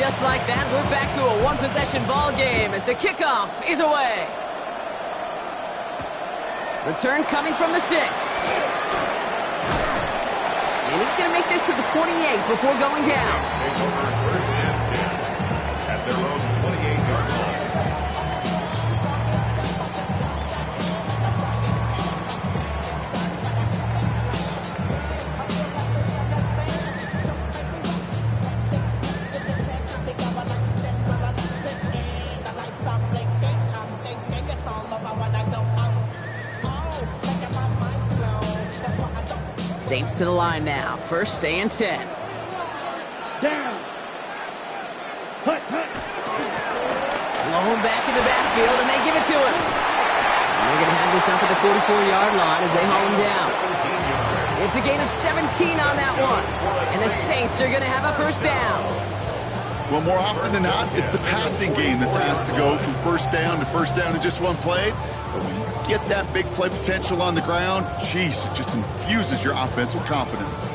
just like that, we're back to a one-possession ball game as the kickoff is away. Return coming from the 6. And he's going to make this to the 28 before going down. Take over first and 10 at their own 28-yard line. Saints to the line now. First and 10. Down. Hut. Blown back in the backfield, and they give it to him. And they're going to have this up at the 44-yard line as they haul him down. It's a gain of 17 on that one. And the Saints are going to have a first down. Well, more often than not, it's the passing game that's asked to go from first down in just one play. But when you get that big play potential on the ground, geez, it just infuses your offense with confidence.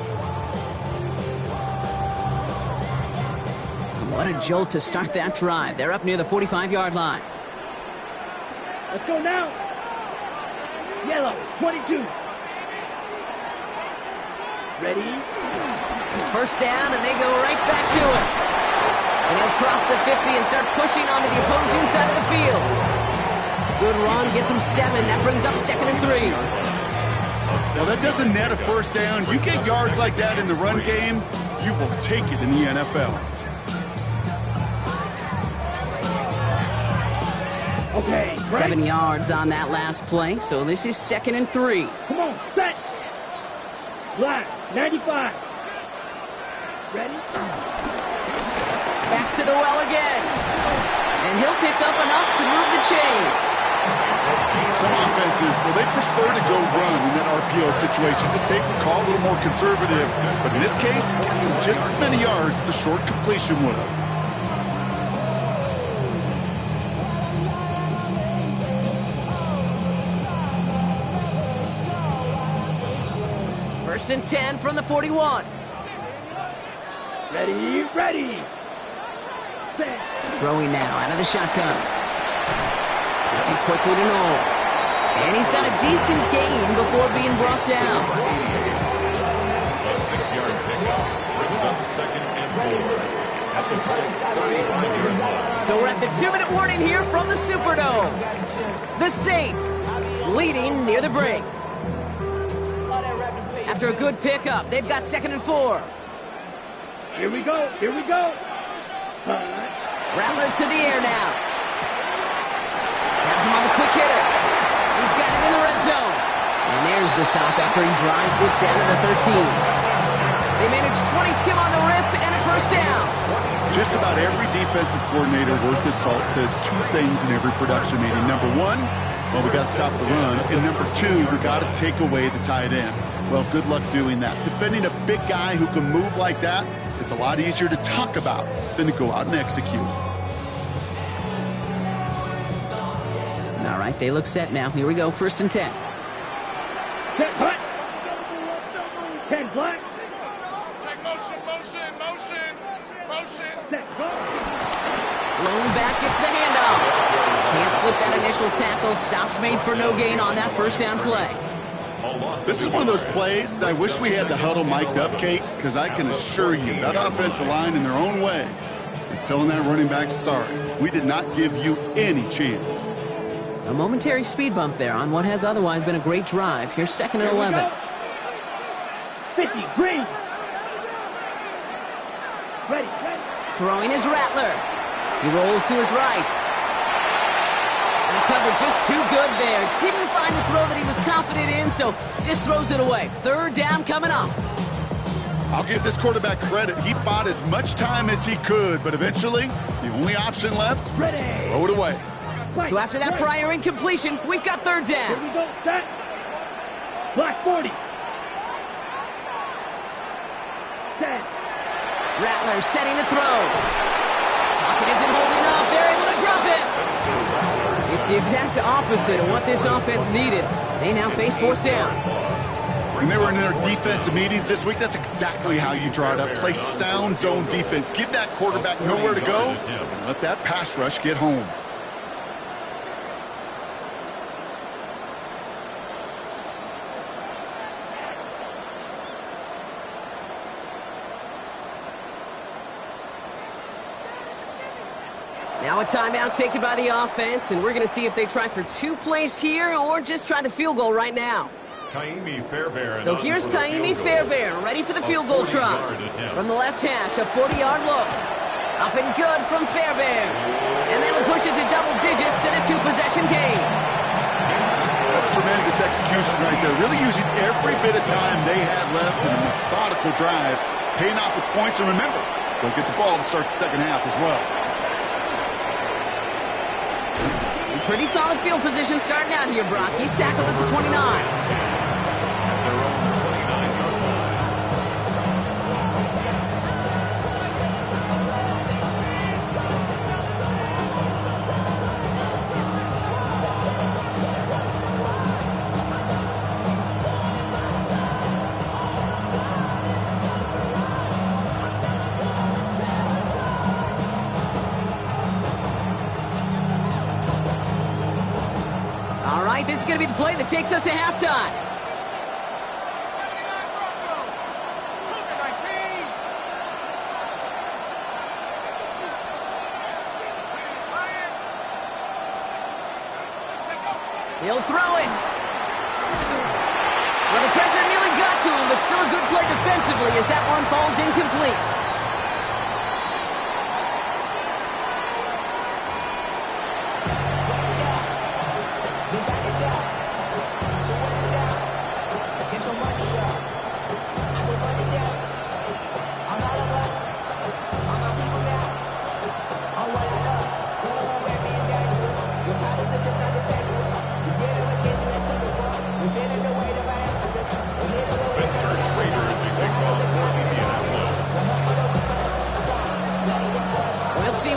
What a jolt to start that drive. They're up near the 45-yard line. Let's go now. Yellow, 22. Ready? First down, and they go right back to it. And he'll cross the 50 and start pushing onto the opposing side of the field. Good run, gets him 7. That brings up 2nd and 3. Well, that doesn't net a first down. You get yards like that in the run game, you will take it in the NFL. Okay. Right. 7 yards on that last play, so this is 2nd and 3. Come on, set. Black, 95. Ready? Back to the well again. And he'll pick up enough to move the chains. Some offenses, well, they prefer to go run in that RPO situations. It's safe to call, a little more conservative. But in this case, gets him just as many yards as a short completion would have. First and 10 from the 41. Ready. Set. Throwing now out of the shotgun. Gets it quickly to Noel. And he's got a decent gain before being brought down. A 6-yard pickup brings up 2nd and 4 at the Colts 35-yard line. So we're at the 2-minute warning here from the Superdome. The Saints leading near the break. After a good pickup, they've got 2nd and 4. Here we go. Rattler to the air now. Has him on the quick hitter. He's got it in the red zone. And there's the stop after he drives this down to the 13. They managed 22 on the rip and a first down. Just about every defensive coordinator worth his salt says 2 things in every production meeting. Number 1, well, we got to stop the run. And number 2, we got to take away the tight end. Well, good luck doing that. Defending a big guy who can move like that, it's a lot easier to talk about than to go out and execute. All right, they look set now. Here we go, 1st and 10. Set, hut. 10 black. Check motion. Set, hut. Blown back, gets the handoff. Can't slip that initial tackle. Stops made for no gain on that first down play. This is one of those plays that I wish we had the huddle mic'd up, Kate, because I can assure you that offensive line in their own way is telling that running back, sorry, we did not give you any chance. A momentary speed bump there on what has otherwise been a great drive. Here's 2nd and 11. 50, green. Ready. Throwing is Rattler. He rolls to his right. And the cover just too good there. Didn't find the throw that he was confident in, so just throws it away. 3rd down coming up. I'll give this quarterback credit. He fought as much time as he could, but eventually, the only option left was to throw it away. So after that prior incompletion, we've got 3rd down. Here we go, set. Black 40. Set. Rattler setting to throw. Pocket isn't holding up. They're able to drop it. It's the exact opposite of what this offense needed. They now face 4th down. When they were in their defensive meetings this week, that's exactly how you draw it up. Play sound zone defense. Give that quarterback nowhere to go, and let that pass rush get home. Now a timeout taken by the offense, and we're going to see if they try for 2 plays here or just try the field goal right now. So here's Kaimi Fairbairn, ready for the field goal try. From the left hash, a 40-yard look. Up and good from Fairbairn. And that'll push it to double digits in a 2-possession game. That's tremendous execution right there. Really using every bit of time they had left in a methodical drive. Paying off with points, and remember, they'll get the ball to start the second half as well. Pretty solid field position starting out here, Brock. He's tackled at the 29. This is going to be the play that takes us to halftime. He'll throw it. Well, the pressure nearly got to him, but still a good play defensively as that one falls incomplete.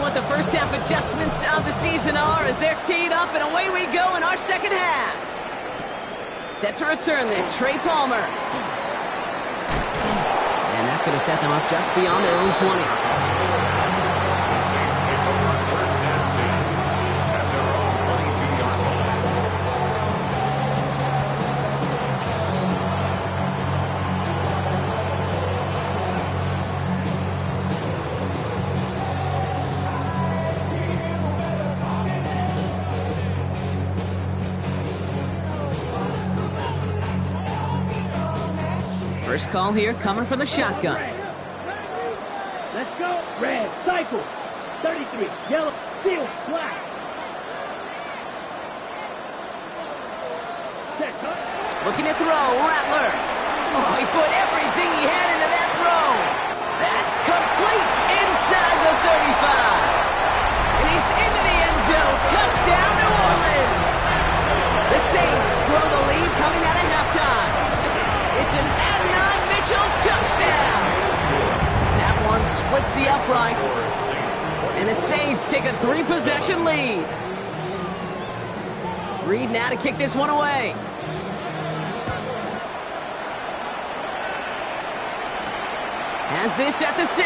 The first half adjustments of the season are as they're teed up, and away we go in our second half. Set to return this, Trey Palmer. And that's going to set them up just beyond their own 20. The Saints take over first and 10 at their own 22-yard line. First call here coming from the shotgun. Let's go. Red, cycle. 33, yellow, field, black. Set, looking to throw, Rattler. Oh, he put everything he had into that throw. That's complete inside the 35. And he's into the end zone. Touchdown, New Orleans. The Saints grow the lead coming out of halftime. It's an Adnan Mitchell touchdown. That one splits the uprights. And the Saints take a 3-possession lead. Reed now to kick this one away. Has this at the 6.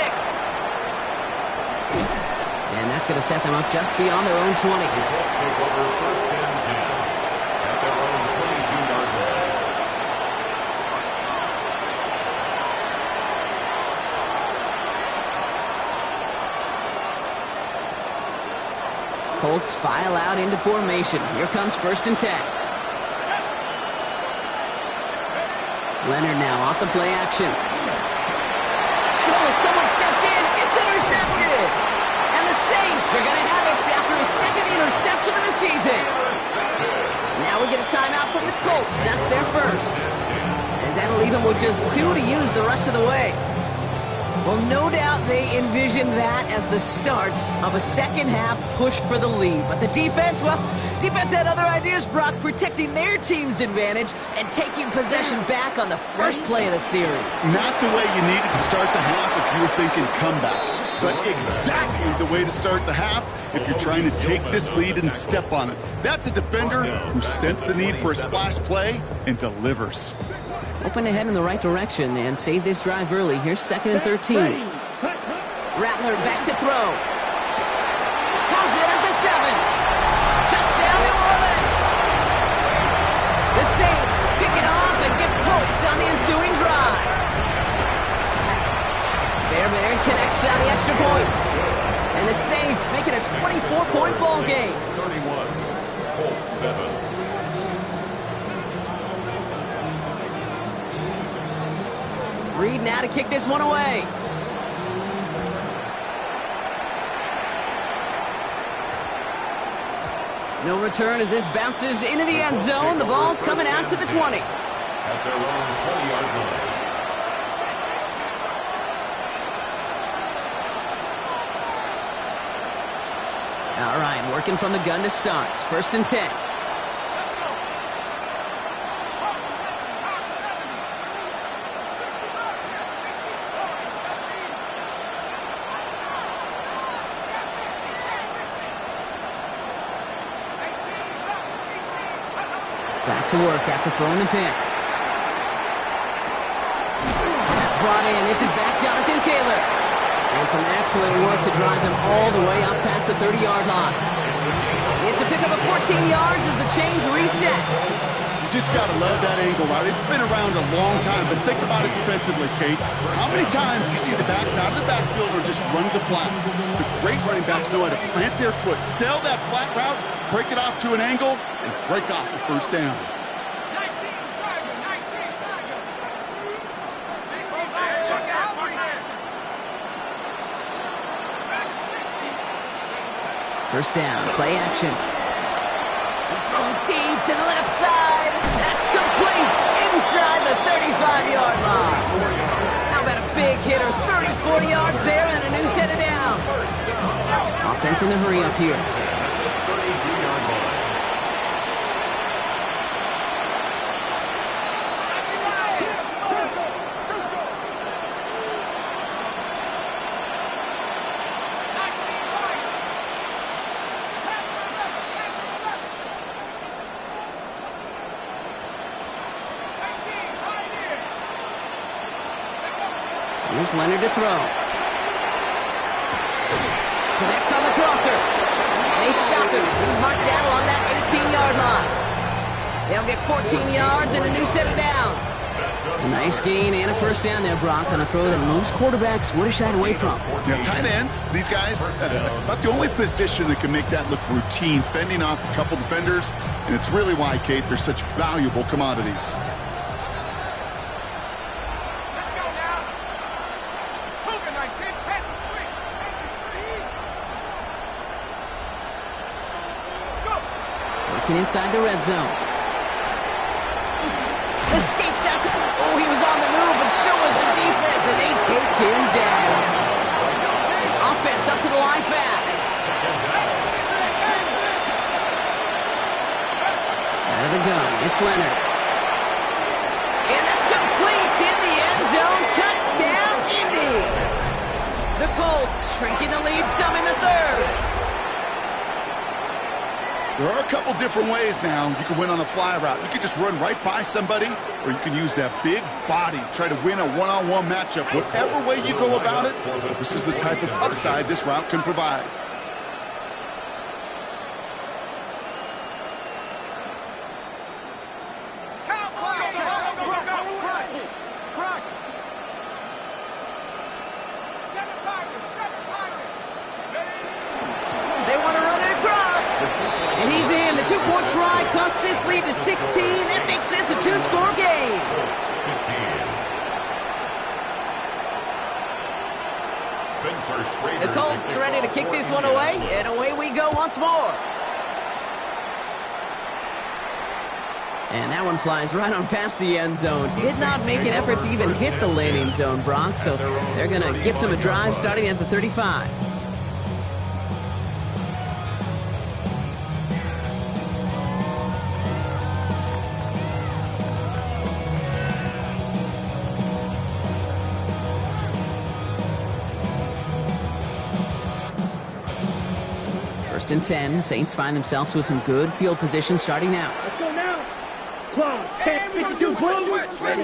And that's going to set them up just beyond their own 20. The Colts take over first and 10 at their own 22-yard line. Colts file out into formation. Here comes first and 10. Leonard now off the play action. Oh, someone stepped in. It's intercepted. And the Saints are going to have it after his second interception of the season. Now we get a timeout from the Colts. That's their first. As that'll leave them with just 2 to use the rest of the way. Well, no doubt they envision that as the start of a second-half push for the lead. But the defense, well, defense had other ideas, Brock, protecting their team's advantage and taking possession back on the first play of the series. Not the way you needed to start the half if you were thinking comeback, but exactly the way to start the half if you're trying to take this lead and step on it. That's a defender who sensed the need for a splash play and delivers. hoping to head in the right direction and save this drive early. Here's 2nd and 13. Rattler back to throw. Has it at the 7. Touchdown, New Orleans. The Saints kick it off and get points on the ensuing drive. Bear connects on the extra point. And the Saints make it a 24-point ball game. 31, Colts 7. Reed now to kick this one away. No return as this bounces into the end zone. The ball's coming out to the 20. At their own 20-yard line. All right, working from the gun to start. 1st and 10. Back to work after throwing the pick. That's brought in. It's his back, Jonathan Taylor. And some excellent work to drive him all the way up past the 30-yard line. It's a pickup of 14 yards as the chains reset. You just got to love that angle route. It's been around a long time, but think about it defensively, Kate. How many times do you see the backs out of the backfield or just run the flat? The great running backs know how to plant their foot, sell that flat route, break it off to an angle, and break off the first down. First down, play action. He's throwing deep to the left side. That's complete inside the 35-yard line. How about a big hitter, 30-40 yards there and a new set of downs. Offense in the hurry up here. 32-yard line. Here's Leonard to throw. Connects on the crosser. And they stop him. He's marked down along that 18-yard line. They'll get 14 yards and a new set of downs. A nice gain and a first down there, Brock, on a throw that most quarterbacks would have shied away from. Yeah, tight ends, these guys, about the only position that can make that look routine, fending off a couple defenders, and it's really why, Kate, they're such valuable commodities. Working inside the red zone. Escapes out to... Oh, he was on the move, but so was the defense, and they take him down. Offense up to the line fast. Out of the gun, it's Leonard. And that's complete in the end zone. Touchdown, Indy. The Colts shrinking the lead some in the third. There are a couple different ways now you can win on a fly route. You can just run right by somebody, or you can use that big body, try to win a one-on-one matchup. Whatever way you go about it, this is the type of upside this route can provide. Two-point try cuts this lead to 16. That makes this a two-score game. The Colts ready to kick this one away, and away we go once more. And that one flies right on past the end zone. Did not make an effort to even hit the landing zone, Brock, so they're going to gift him a drive starting at the 35. First and 10, Saints find themselves with some good field position starting out. Let's go now. Close. 10, 52, close. Ready.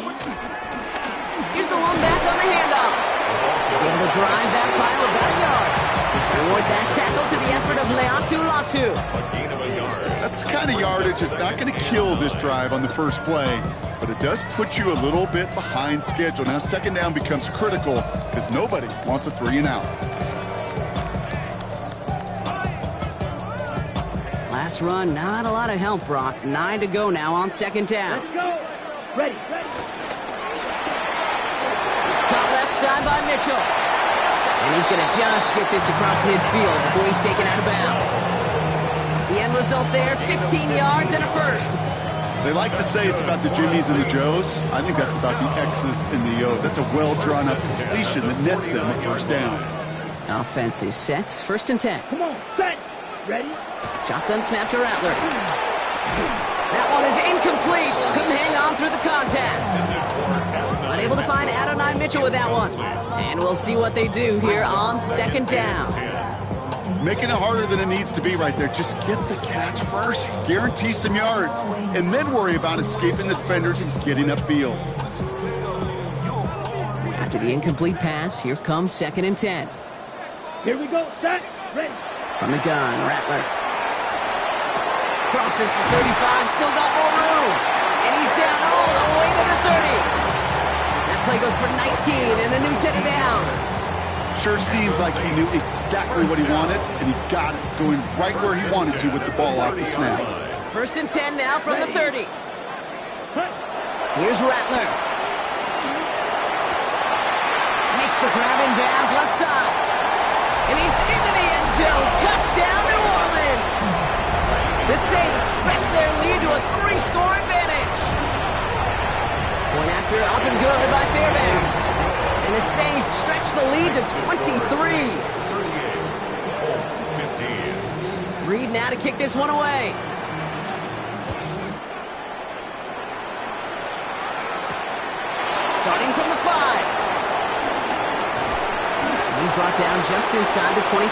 Here's the long back on the handoff. He's able to drive that pile about a yard. Reward that tackle to the effort of Leatu Latu. A gain of a yard. That's the kind of yardage that's not going to kill this drive on the first play, but it does put you a little bit behind schedule. Now second down becomes critical because nobody wants a 3 and out. Last run, not a lot of help, Brock. 9 to go now on second down. Let's go. Ready. It's caught left side by Mitchell. And he's going to just get this across midfield before he's taken out of bounds. The end result there, 15 yards and a first. They like to say it's about the Jimmies and the Joes. I think that's about the X's and the O's. That's a well-drawn-up completion that nets them a first down. Offense is set. 1st and 10. Come on. Set. Ready. Shotgun snap to Rattler. That one is incomplete. Couldn't hang on through the contact. Unable to find Adonai Mitchell with that one. And we'll see what they do here on second down. Making it harder than it needs to be right there. Just get the catch first. Guarantee some yards. And then worry about escaping the defenders and getting upfield. After the incomplete pass, here comes 2nd and 10. Here we go. Set. Ready. From the gun, Rattler. Crosses the 35, still got more room. And he's down all the way to the 30. That play goes for 19 and a new set of downs. Sure seems like he knew exactly what he wanted, and he got it, going right where he wanted to with the ball off the snap. 1st and 10 now from the 30. Here's Rattler. Makes the grab in bounds left side. And he's into the end zone. Touchdown, New Orleans. The Saints stretch their lead to a 3-score advantage. Point after up and good by Fairbairn. And the Saints stretch the lead to 23. Reed now to kick this one away. Starting from the 5. He's brought down just inside the 25. The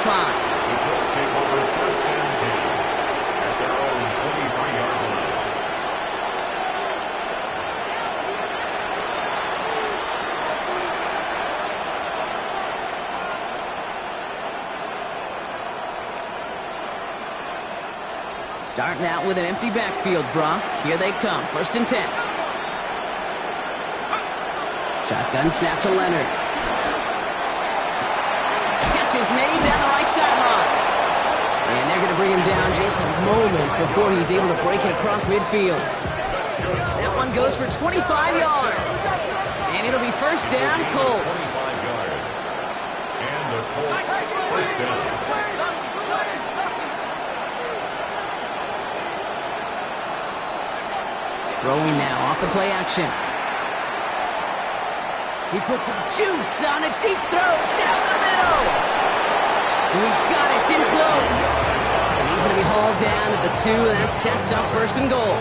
Colts take over 1st and 10 at their own 23-yard line. Starting out with an empty backfield, Brock. Here they come. 1st and 10. Shotgun snap to Leonard. Catch is made down the right sideline. And they're going to bring him down just a moment before he's able to break it across midfield. That one goes for 25 yards. And it'll be 1st down, Colts. 25 yards. And the Colts 1st down. Throwing now off the play action. He puts some juice on a deep throw down the middle. And he's got it. It's in close. And he's going to be hauled down at the 2, and that sets up 1st and goal.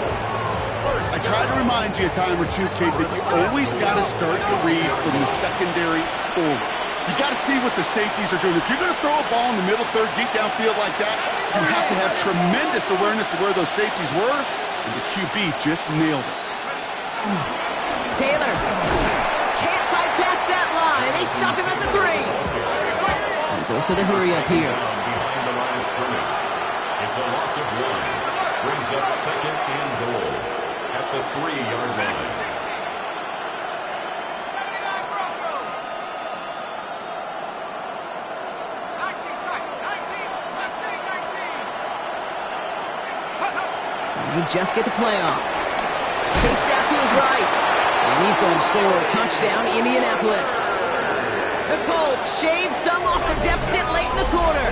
I try to remind you a time or two, Kate, that you always got to start the read from the secondary forward. You got to see what the safeties are doing. If you're going to throw a ball in the middle third, deep downfield like that, you have to have tremendous awareness of where those safeties were, and the QB just nailed it. Taylor can't fight past that line. They stop him at the 3. And goes to the hurry up here. Behind the line of scrimmage. It's a loss of 1. Brings up 2nd and goal at the 3-yard line. And you just get the play off. Chased out to his right. And he's going to score a touchdown, Indianapolis. The Colts shave some off the deficit late in the quarter.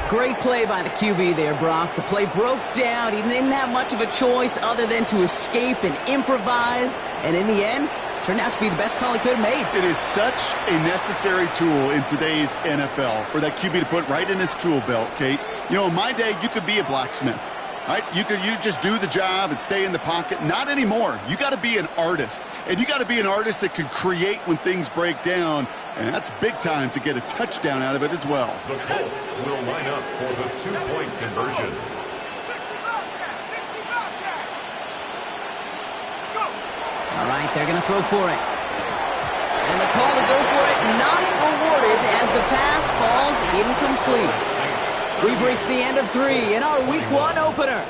Great play by the QB there, Brock. The play broke down. He didn't have much of a choice other than to escape and improvise. And in the end, turned out to be the best call he could have made. It is such a necessary tool in today's NFL for that QB to put right in his tool belt, Kate. You know, in my day, you could be a blacksmith, right? You just do the job and stay in the pocket. Not anymore. You got to be an artist, and you got to be an artist that can create when things break down, and that's big time to get a touchdown out of it as well. The Colts will line up for the 2-point conversion. They're going to throw for it. And the call to go for it not awarded as the pass falls incomplete. We've reached the end of 3 in our Week 1 opener.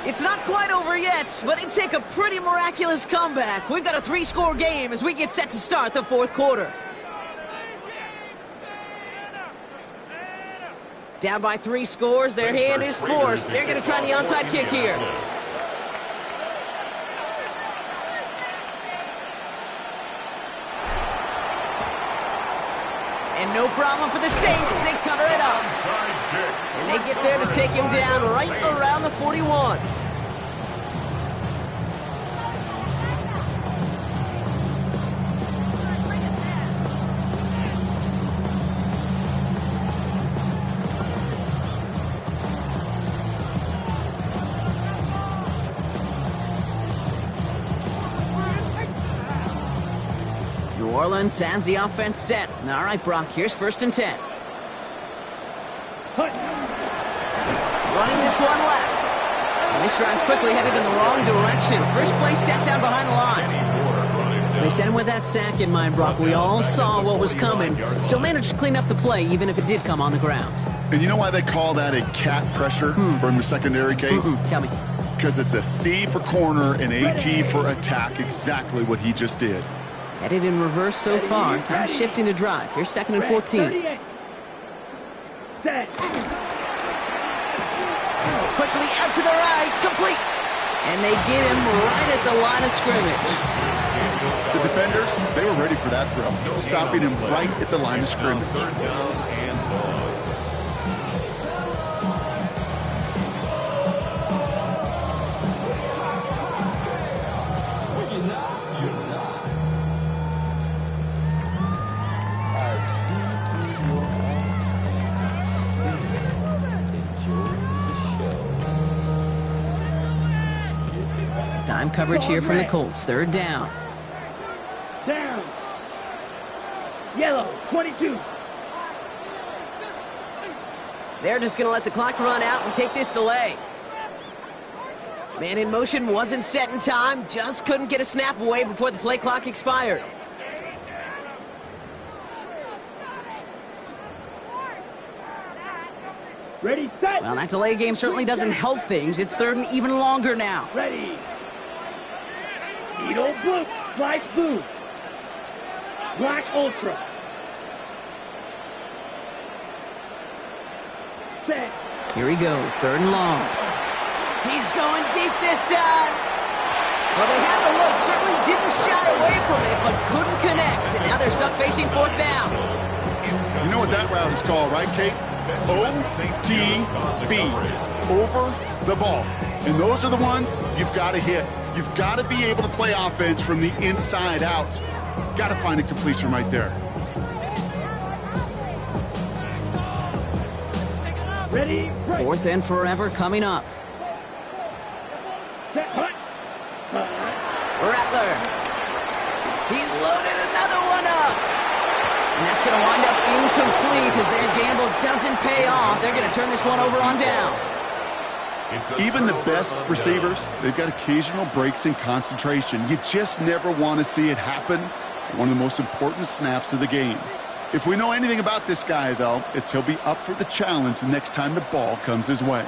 It's not quite over yet, but it'd take a pretty miraculous comeback. We've got a 3-score game as we get set to start the 4th quarter. Down by 3 scores, their hand is forced. They're going to try the onside kick here. And no problem for the Saints. They cover it up. And they get there to take him down right around the 41. New Orleans has the offense set. All right, Brock, here's 1st and 10. Running this one left. And this drive's quickly headed in the wrong direction. First play set down behind the line. They sent him with that sack in mind, Brock. We all saw what was coming. Still managed to clean up the play, even if it did come on the ground. And you know why they call that a cat pressure from the secondary, Kate? Tell me. Because it's a C for corner and AT for attack. Exactly what he just did. Headed in reverse so far. Time shifting to drive. Here's 2nd and 14. Set. Quickly out to the right, complete. And they get him right at the line of scrimmage. The defenders, they were ready for that throw, stopping him right at the line of scrimmage. Time coverage here from the Colts. 3rd down. Down. Yellow, 22. They're just going to let the clock run out and take this delay. Man in motion wasn't set in time. Just couldn't get a snap away before the play clock expired. Ready, set. Well, that delay game certainly doesn't help things. It's 3rd and even longer now. Ready. Needle blue, slice blue. Black ultra. Set. Here he goes, 3rd and long. He's going deep this time. Well, they had the look, certainly didn't shy away from it, but couldn't connect. And now they're stuck facing 4th down. You know what that route is called, right, Kate? OTB, over the ball. And those are the ones you've got to hit. You've got to be able to play offense from the inside out. Got to find a completion right there. Ready, break. 4th and forever coming up. Set, hut. Rattler. He's loaded another one up. And that's going to wind up incomplete as their gamble doesn't pay off. They're going to turn this one over on downs. Even the best receivers, they've got occasional breaks in concentration. You just never want to see it happen. One of the most important snaps of the game. If we know anything about this guy, though, it's he'll be up for the challenge the next time the ball comes his way.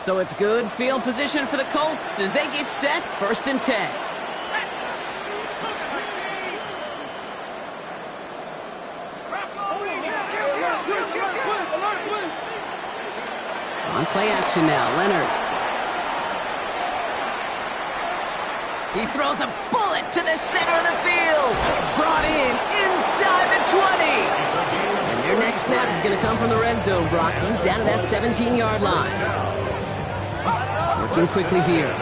So it's good field position for the Colts as they get set, 1st and 10. On play action now, Leonard. He throws a bullet to the center of the field. Brought in inside the 20. And their next snap is going to come from the red zone, Brock. He's down to that 17-yard line. Working quickly here.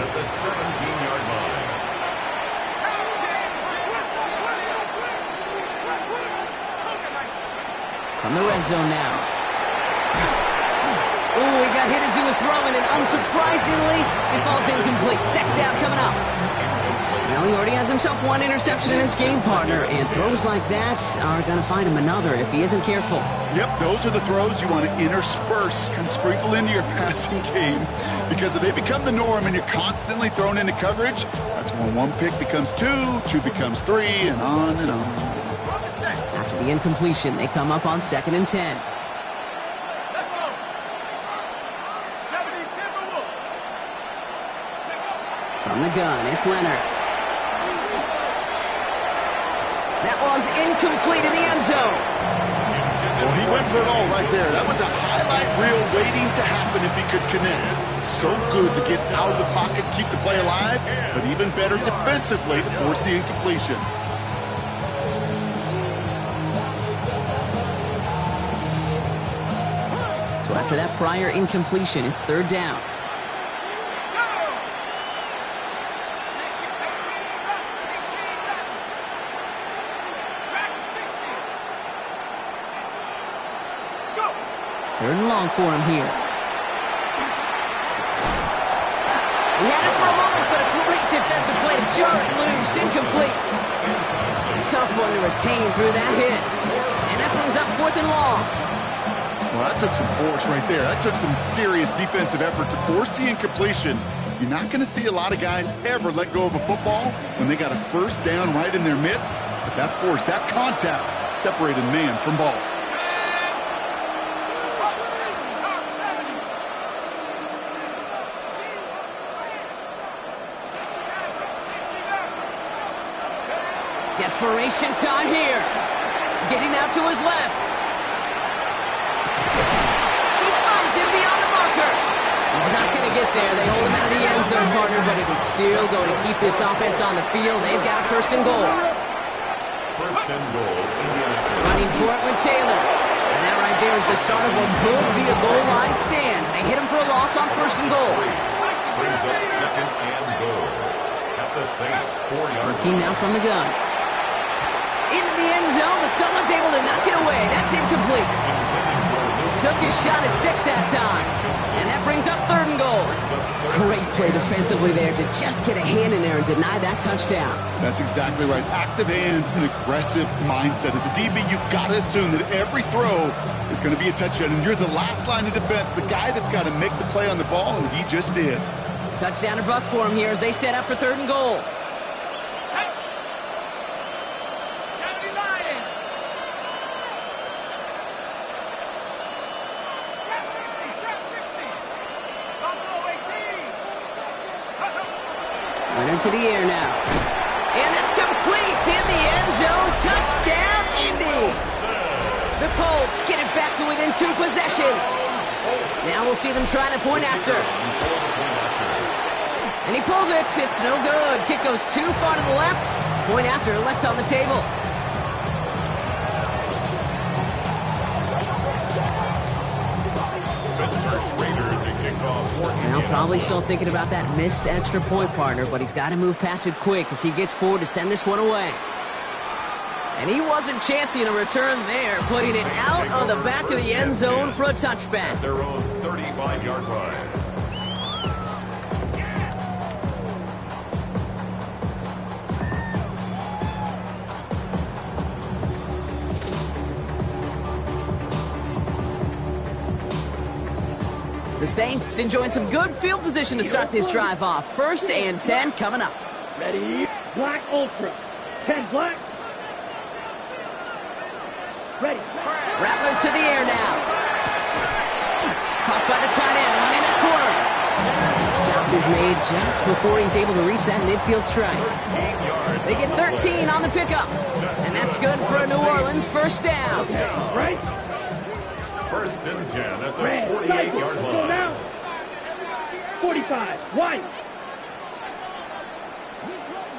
From the red zone now. Ooh, he got hit as he was throwing, and unsurprisingly, it falls incomplete. 2nd down coming up. Well, he already has himself one interception in his game, partner, and throws like that are going to find him another if he isn't careful. Yep, those are the throws you want to intersperse and sprinkle into your passing game, because if they become the norm and you're constantly thrown into coverage, that's when one pick becomes two becomes three, and on and on. After the incompletion, they come up on 2nd and 10. From the gun, it's Leonard. That one's incomplete in the end zone. Well, he went for it all right there. That was a highlight reel waiting to happen if he could connect. So good to get out of the pocket, keep the play alive, but even better defensively to force the incompletion. So after that prior incompletion, it's 3rd down. Third and long for him here. He had it for a moment, but a great defensive play to jar it loose. Incomplete. Tough one to retain through that hit. And that brings up 4th and long. Well, that took some force right there. That took some serious defensive effort to force the incompletion. You're not going to see a lot of guys ever let go of a football when they got a 1st down right in their midst. But that force, that contact, separated man from ball. Desperation time here. Getting out to his left. He finds him beyond the marker. He's not going to get there. They hold him out of the end zone, partner, but it is still going to keep this offense on the field. They've got 1st and goal. 1st and goal. Running for it with Taylor. And that right there is the start of what could be a goal line stand. They hit him for a loss on 1st and goal. Brings up 2nd and goal. At the Saints 4-yard. Working now from the gun. Into the end zone, but someone's able to knock it away. That's incomplete. Took his shot at 6 that time. And that brings up 3rd and goal. Great play defensively there to just get a hand in there and deny that touchdown. That's exactly right. Active hands and aggressive mindset. As a DB, you've got to assume that every throw is going to be a touchdown. And you're the last line of defense, the guy that's got to make the play on the ball, and he just did. Touchdown or bust for him here as they set up for 3rd and goal. Running to the air now. And that's complete in the end zone. Touchdown, Indy. The Colts get it back to within 2 possessions. Now we'll see them try the point after. And he pulls it. It's no good. Kick goes too far to the left. Point after left on the table. Now probably still thinking about that missed extra point, partner, but he's got to move past it quick as he gets forward to send this one away. And he wasn't chancing a return there, putting it out of the back of the end zone for a touchback. Their own 35-yard line. The Saints enjoying some good field position to start this drive off. 1st and 10 coming up. Ready? Black Ultra. 10 black. Ready. Rattler to the air now. Caught by the tight end, running that corner. Stop is made just before he's able to reach that midfield strike. They get 13 on the pickup. And that's good for a New Orleans 1st down. Right. 1st and 10 at the 48-yard line. Go now. 45. White.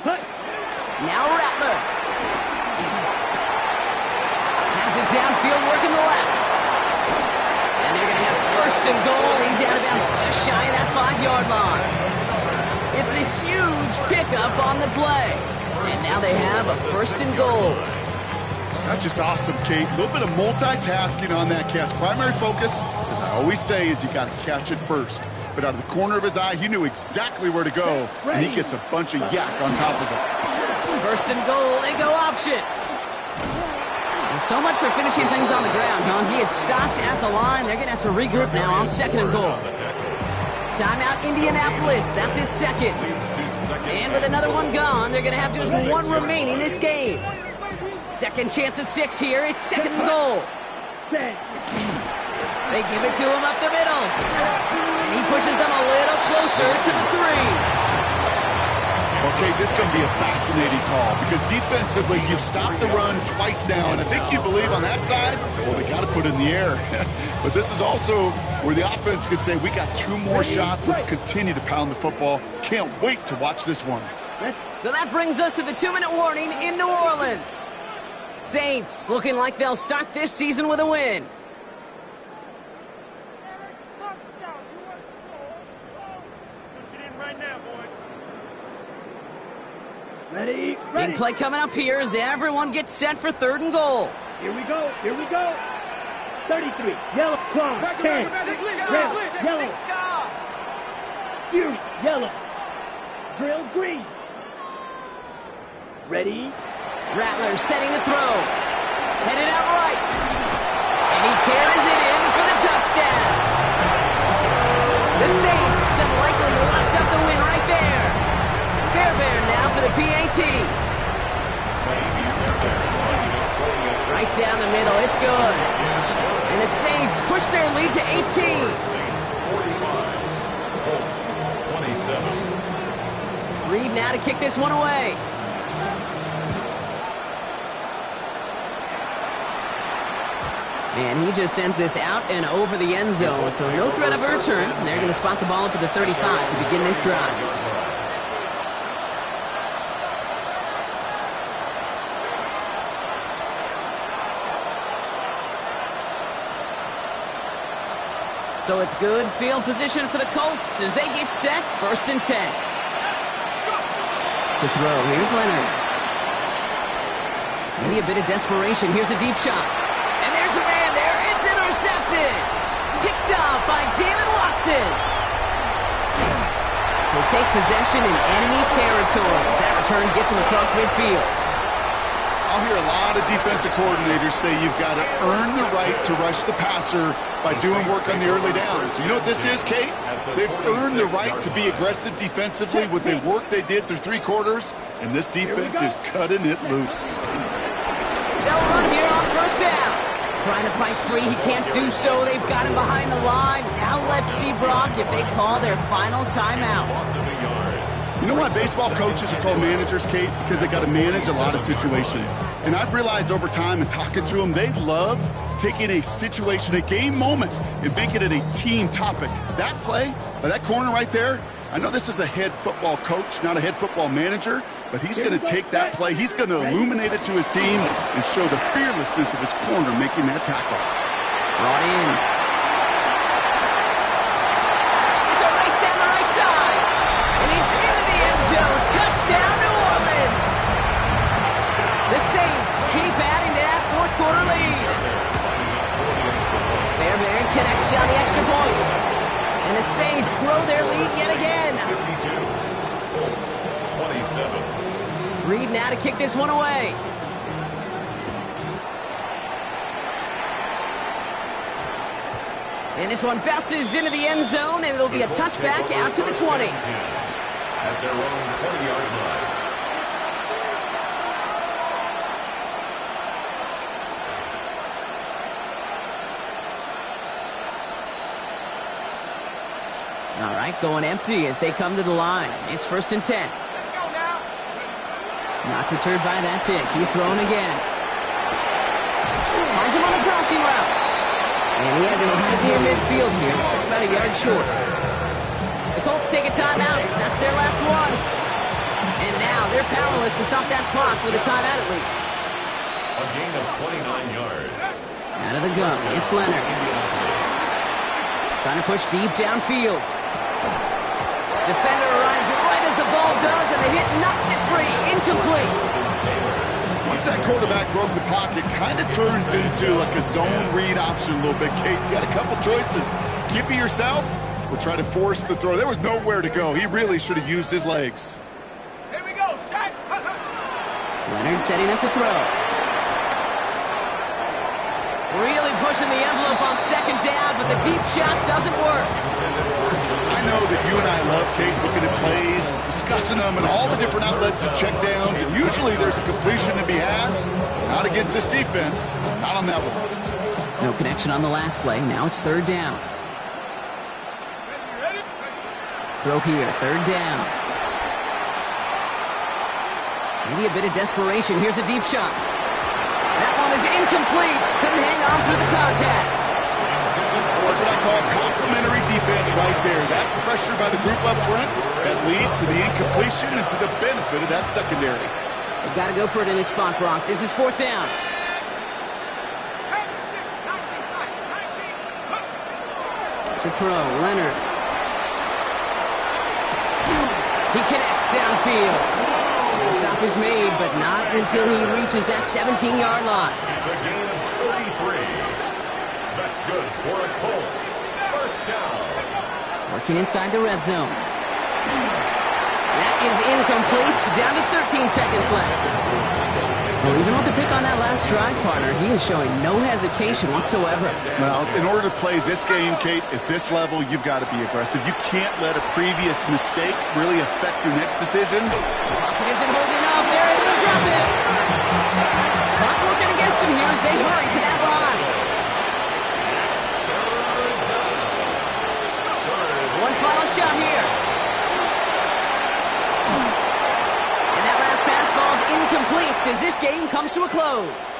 Hut. Now Rattler. Has it downfield, working the left. And they're going to have 1st and goal. He's out of bounds just shy of that 5-yard line. It's a huge pickup on the play. And now they have a 1st and goal. That's just awesome, Kate. A little bit of multitasking on that catch. Primary focus, as I always say, is you got to catch it first. but out of the corner of his eye, he knew exactly where to go, and he gets a bunch of yak on top of it. First and goal, they go option. Well, so much for finishing things on the ground, huh? He is stopped at the line. They're going to have to regroup now on second and goal. Timeout, Indianapolis. That's its second. And with another one gone, they're going to have just one remaining this game. Second chance at 6 here. It's second and goal. They give it to him up the middle. And he pushes them a little closer to the 3. Okay, this is going to be a fascinating call because defensively, you've stopped the run twice now, and I think you believe on that side, well, they got to put it in the air. But this is also where the offense could say, we got 2 more shots. Let's continue to pound the football. Can't wait to watch this one. So that brings us to the 2-minute warning in New Orleans. Saints looking like they'll start this season with a win. Ready? Big play coming up here as everyone gets set for third and goal. Here we go. Here we go. 33. Yellow. Clone. 10. Red. Yellow. Fury. Yellow. Drill. Green. Ready? Rattler setting to throw. Headed out right. And he carries it in for the touchdown. The Saints have likely locked up the win right there. Fairbairn now for the PAT. Right down the middle, it's good. And the Saints push their lead to 18. Saints 45, Colts 27. Reed now to kick this one away. And he just sends this out and over the end zone, so no threat of a return. They're going to spot the ball up at the 35 to begin this drive. So it's good field position for the Colts as they get set, 1st and 10. To throw, here's Leonard. Maybe a bit of desperation. Here's a deep shot. And there's a man there. It's intercepted. Picked up by Jalen Watson. So we'll take possession in enemy territory as that return gets him across midfield. I'll hear a lot of defensive coordinators say you've got to earn the right to rush the passer by doing work on the early downs. You know what this is, Kate? They've earned the right to be aggressive defensively with the work they did through 3 quarters, and this defense is cutting it loose. They'll run here on 1st down. Trying to fight free, he can't do so. They've got him behind the line. Now let's see, Brock, if they call their final timeout. You know why baseball coaches are called managers, Kate? Because they got to manage a lot of situations. And I've realized over time and talking to them, they love taking a situation, a game moment, and making it a team topic. That play, by that corner right there, I know this is a head football coach, not a head football manager, but he's going to take that play, he's going to illuminate it to his team and show the fearlessness of his corner making that tackle. Brought in. It's a race down the right side. And he's into the end zone. Touchdown, New Orleans. The Saints keep adding to that 4th quarter lead. Fairbairn connects on the extra point. And the Saints grow their lead yet again. 52, Colts 27. Reed now to kick this one away. And this one bounces into the end zone, and it'll be a touchback out to the 20. At their own 20-yard line. All right, going empty as they come to the line. It's 1st and 10. Not deterred by that pick. He's thrown again. Finds him on a crossing route. And he has him right near midfield here. It's about a yard short. The Colts take a timeout. That's their last one. And now they're powerless to stop that clock with a timeout at least. A gain of 29 yards. Out of the gun. It's Leonard. Trying to push deep downfield. Defender arrives right as the ball does, and the hit knocks it free. Incomplete. Once that quarterback broke the pocket, kind of turns into like a zone read option a little bit, Kate. You got a couple choices. Keep it yourself will try to force the throw. There was nowhere to go. He really should have used his legs. Here we go, set. Leonard setting up to throw. Really pushing the envelope on second down, but the deep shot doesn't work. I know that you and I love, Kate, looking at plays, discussing them, and all the different outlets and checkdowns, and usually there's a completion to be had. Not against this defense. Not on that one. No connection on the last play. Now it's third down. Throw here, third down. Maybe a bit of desperation. Here's a deep shot. That one is incomplete. Couldn't hang on through the contact. That's what I call complimentary defense right there. That pressure by the group up front, that leads to the incompletion and to the benefit of that secondary. They've got to go for it in this spot, Brock. This is fourth down. To throw, Leonard. He connects downfield. The stop is made, but not until he reaches that 17-yard line. It's a gain of 33. That's good for a Colts. First down. Working inside the red zone. That is incomplete. Down to 13 seconds left. Well, even with the pick on that last drive, partner, he is showing no hesitation whatsoever. Well, in order to play this game, Kate, at this level, you've got to be aggressive. You can't let a previous mistake really affect your next decision. Pocket isn't holding up. They're able to drop it. Clock working against him here as they hurry to that line. One final shot here. And that last pass falls incomplete as this game comes to a close.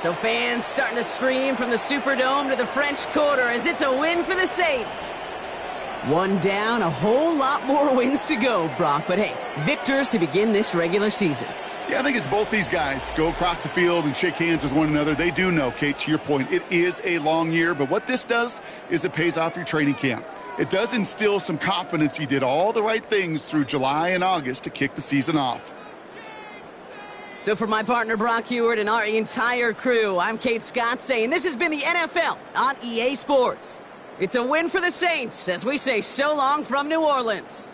So fans starting to stream from the Superdome to the French Quarter as it's a win for the Saints. One down, a whole lot more wins to go, Brock. But hey, victors to begin this regular season. Yeah, I think as both these guys go across the field and shake hands with one another, they do know, Kate, to your point, it is a long year. But what this does is it pays off your training camp. It does instill some confidence he did all the right things through July and August to kick the season off. So for my partner Brock Heward and our entire crew, I'm Kate Scott saying this has been the NFL on EA Sports. It's a win for the Saints as we say so long from New Orleans.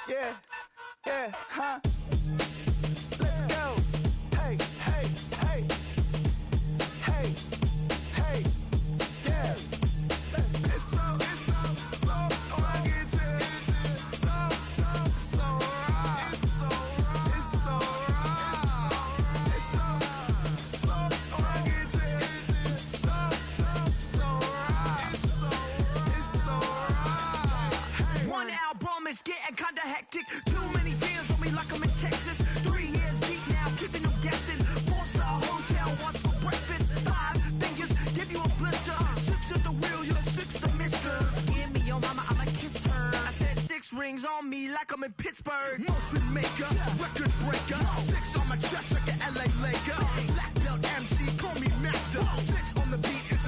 Yeah, yeah, huh? Let's go. Hey, hey, hey. Hey, hey, yeah. It's so fucking so right. It's so right. It's so fucking so right. One album is getting kinda hectic. Too many fans on me like I'm in Texas. 3 years deep now, keeping them guessing. 4-star hotel, once for breakfast. 5 fingers, give you a blister. 6 at the wheel, you're 6 the mister. Give me your mama, I'ma kiss her. I said 6 rings on me like I'm in Pittsburgh. Motion maker, record breaker. 6 on my chest like an LA Laker. Black belt MC, call me master. 6 on the beat.